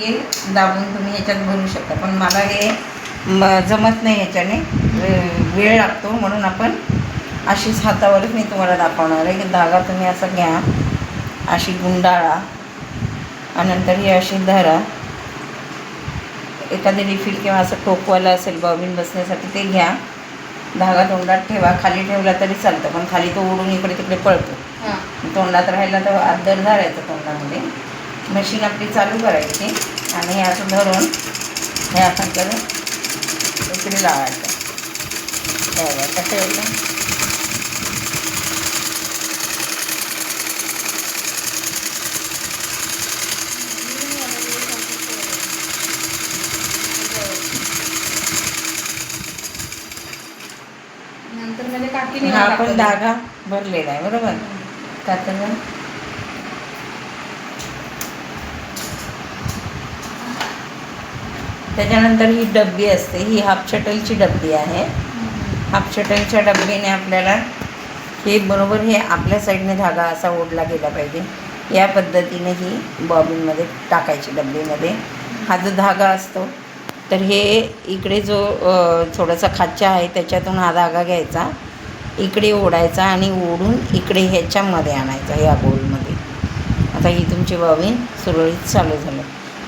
हे दाबून तुम्ही ह्याच्यात भरू शकता, पण मला हे जमत नाही याच्याने, वेळ लागतो, म्हणून आपण अशीच हातावरच मी तुम्हाला दाखवणार आहे की धागा तुम्ही असा घ्या, अशी गुंडाळा आणि नंतर ही अशी धरा. एखादी रिफिल किंवा असं टोकवाला असेल बॉबिन बसण्यासाठी ते घ्या, धागा तोंडात ठेवा, खाली ठेवला तरी चालतं, पण खाली तो ओढून इकडे तिकडे पळतो. तोंडात राहिला तर आदर धरायचं तोंडामध्ये. मशीन आपली चालू करायची आणि हे असं धरून हे आपण करून इकडे लावायचं. कसं ठेवायचं, हा आपण धागा भरलेला आहे बरोबर. कातर त्याच्यानंतर ही डब्बी असते, ही हाफ शटलची डब्बी आहे. हाफ शटलच्या डब्बीने आपल्याला हे बरोबर हे आपल्या साईडने धागा असा ओढला गेला पाहिजे, या पद्धतीने ही बॉबिनमध्ये टाकायची डब्बीमध्ये. हा जो धागा असतो तर हे इकडे जो थोडासा खाचा आहे त्याच्यातून हा धागा घ्यायचा, इकडे ओढायचा आणि ओढून इकडे ह्याच्यामध्ये आणायचा, या गोलमध्ये. आता ही तुमची बॉबिन सुरळीत चालू झालं.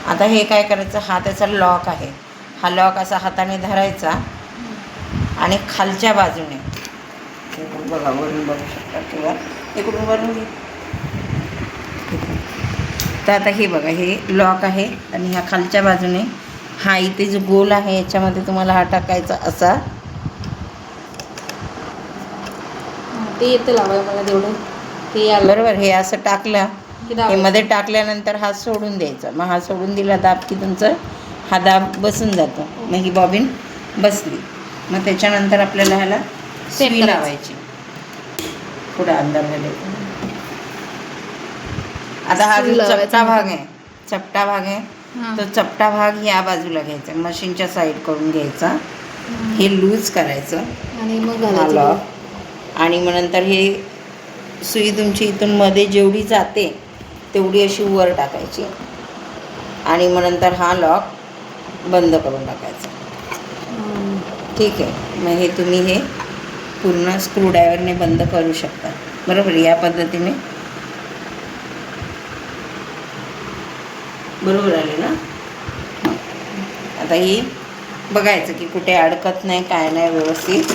आता हे काय करायचं, हा त्याचा लॉक आहे, हा लॉक असा हाताने धरायचा आणि खालच्या बाजूने बघा, वरून बघू शकता किंवा इकडून वरून घे. तर आता हे बघा, हे लॉक आहे आणि ह्या खालच्या बाजूने हा इथे जो गोल आहे याच्यामध्ये तुम्हाला हा टाकायचा असा. ते येतं लावायला मला तेवढं, ते बरोबर. हे असं टाकलं, हे मध्ये टाकल्यानंतर हा सोडून द्यायचा. मग हा सोडून दिला दाब की तुमचं हा दाब बसून जातो. मग ही बॉबिन बसली. मग त्याच्यानंतर आपल्याला ह्याला सुई लावायची, पुढं अंदर घालायचं. आता हा जो चपटा भाग आहे, चपटा भाग आहे, तो चपटा भाग या बाजूला घ्यायचा, मशीनच्या साईड करून घ्यायचा. हे लूज करायचं आणि मग हा लॉक. आणि मग नंतर हे सुई तुमची इथून मध्ये जेवढी जाते तेवढी अशी वर टाकायची आणि मग नंतर हा लॉक बंद करून टाकायचा. ठीक आहे. मग हे तुम्ही हे पूर्ण स्क्रूड्रायव्हरने बंद करू शकता बरोबर, या पद्धतीने. बरोबर आले ना. आता ही बघायचं की कुठे अडकत नाही, काय नाही, व्यवस्थित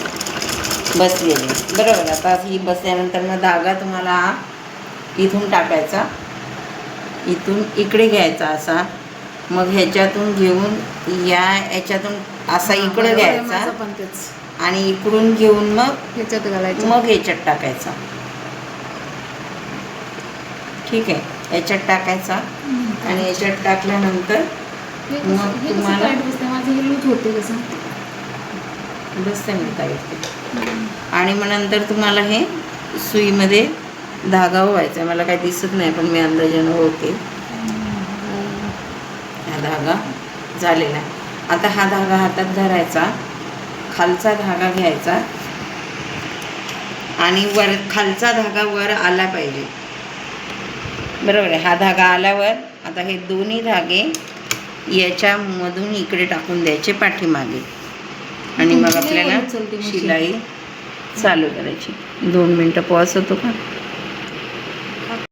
बसलेली बरोबर. आता ही बसल्यानंतर मग धागा तुम्हाला इथून टाकायचा, इथून इकडे घ्यायचा असा, मग ह्याच्यातून घेऊन याच्यातून असा इकडे घ्यायचा आणि इकडून घेऊन मग ह्याच्यात घालायचं, मग ह्याच्यात टाकायचा. ठीक आहे, याच्यात टाकायचा आणि याच्यात टाकल्यानंतर मग तुम्हाला बसते मिळता येते. आणि मग नंतर तुम्हाला हे सुईमध्ये धागा व्हायचा. मला काही दिसत नाही पण मी अंदाजानं होते. हा धागा झालेला आहे. आता हा धागा हातात धरायचा, खालचा धागा घ्यायचा आणि वर खालचा धागा वर आला पाहिजे बरोबर आहे. हा धागा आल्यावर आता हे दोन्ही धागे याच्यामधून इकडे टाकून द्यायचे पाठीमागे आणि मग आपल्याला शिलाई चालू करायची. 2 मिनटं पॉज होतो का.